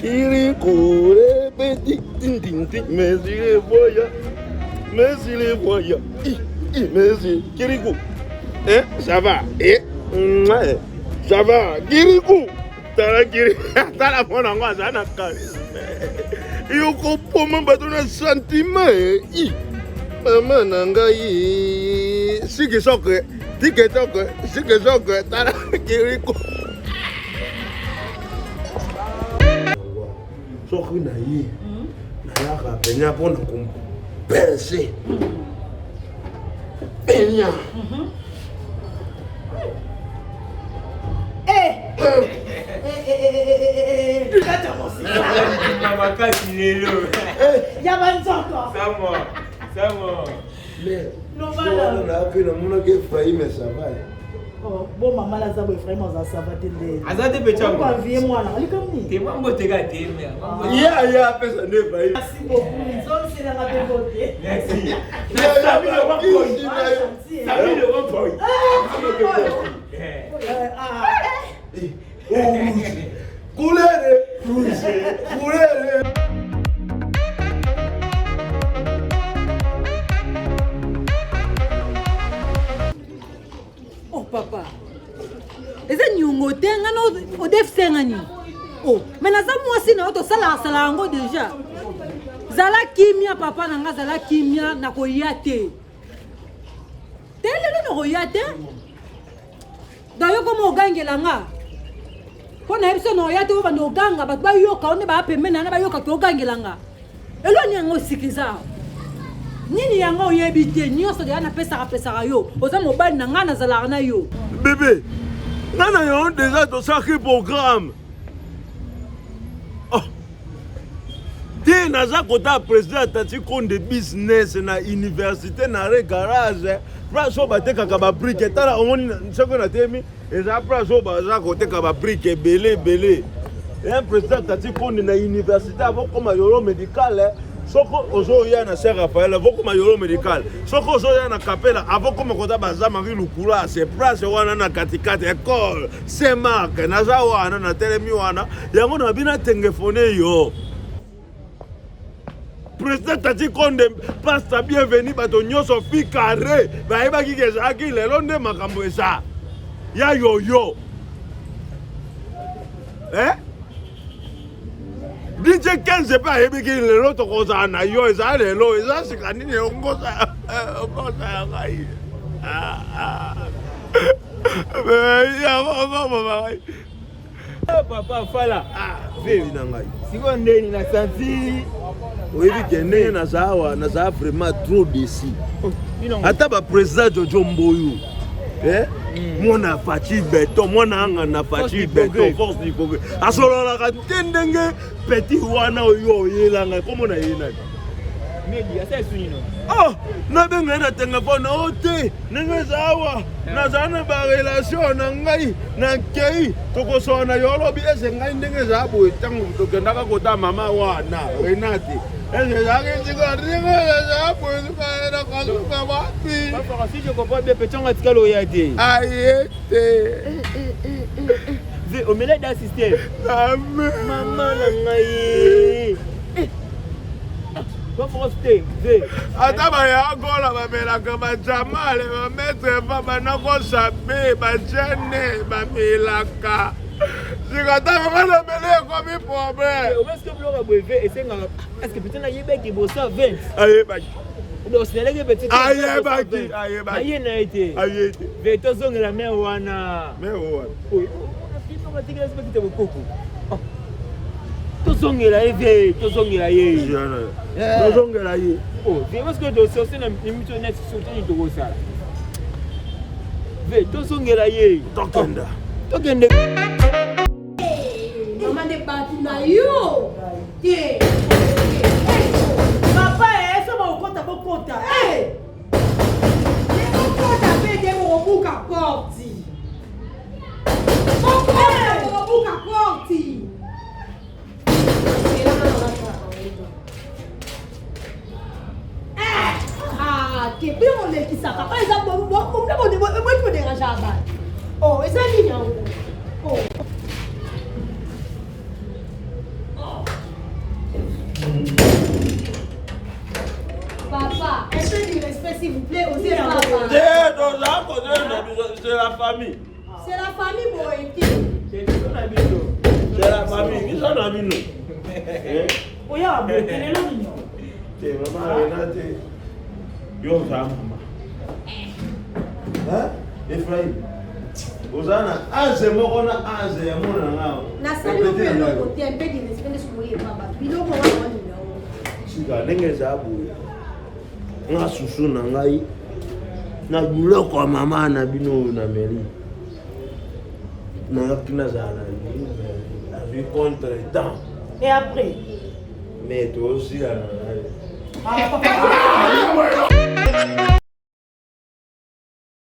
Kirikou, les petits, merci les voyants. Merci les voyants. Merci. Kirikou. Hein? Ça va? Ça va? Kirikou. T'as la bonne angoisse, ça n'a pas. Il y a un sentiment. Maman Nangaï. Si que ça que. Si que ça que. Si que ça que. T'as la Kirikou. Soki na ye nayaka penya mpona kompense penya makasi lelo ya banzoko samo mais nape namonaki efraime sava bon maman la zabo Ephraim on ça va tende azate pecha on va vie moi là ali comme ni te mambo te ga te ya pesa ne efraime merci beaucoup zone c'est dans la côté merci sami le one point sami le one point couleur papa eza nyongo te ngana odefsenga ni oh mais naza mwasi na oto sala yango déjà zala kimia papa nanga zala kimia na koya te lelo na koya te dayo komo ogangela nga pona biso na oya te ko bando oganga bato bayoka one ba pemena na bayoka to ogangela nga eloni yango sikiza nini yango oyebi te nyonso deya napesaka yo oza mobali na ngai nazalaka na yo bébé nga na yo déjà tosaki programme te naza kota président atati konde business na université na re garage place oyo batekaka babrike tala omoni soko na temi eza place oyo baza koteka babrike ebele un président atati konde na université avokoma yolo médical soko ozoya na Saint Raphaël avokoma yolo médical soko ozoya na Kapela avokoma kota baza Marie Lukula c'est place wana na katikati école c'est marque naza wana na telemi wana yango na bina tengefone yo président tati konde passe ta bienvenue bato nyonso fi carré bayebaki ke ezalaki lelo nde makambo eza ya yoyo DJ 15 pe ayebiki lelo tokozala na yo eza lelo eza sika nini ongoza ya ngai papa fala vevi na ngai siko ndeni na santi oyebi ke ndenge nazala vraiment trop déçu ata baprésident Jojo Mboyo mwana Fachi Beton mwana anga na Fachi Beton force du progrès asololaka te ndenge petit wana oyo oyelanga komona ye nani medi asa esuni no nabengai na telefone o te ndenge eza awa nazala na barelation na ngai nakei tokosola na yo olobi ese ngai ndenge ezala boye ntango tokendaka kota mama wana renate ese ezalaki tika ndenge ezala boye tukaena kasuka wapi papa si je comprends bien petonga tikalo oya te aye te omelette d'un système maman na ngai ata bayakola bamelaka bajamale bametre pa banakosabe bajene bamelaka sika ta mama na mele ekomi problème ayebaki aye na ete ve tozongela me wana tozongela ye tozongela ye tozongela ye parce que dossier na limite net soutenu tokosala ve tozongela ye tokende mama ne bati na yo te papa eso ba ukota bokota okota pede obuka porti obuka porti que bien on est qui ça par exemple moi je me dérange à bas oh et ça ligne oh c'est la famille. C'est la famille Boété. C'est la famille. Qui sont amis nous? oya aboyete lelo nini C'est maman Renate. Yo ça maman. Hein? Ephraim. Ozana anze moko na anze ya mona ngao. Na sali yo pe lo côté un peu de respect de soumoye baba. Biloko wa wa ni na. Sika ndenge za boye. Nga susu na ngai. Na biloko ya mama na bino na mairie. Na kina za na ni. La vie contre le temps. et après Mais toi aussi, là. ah papa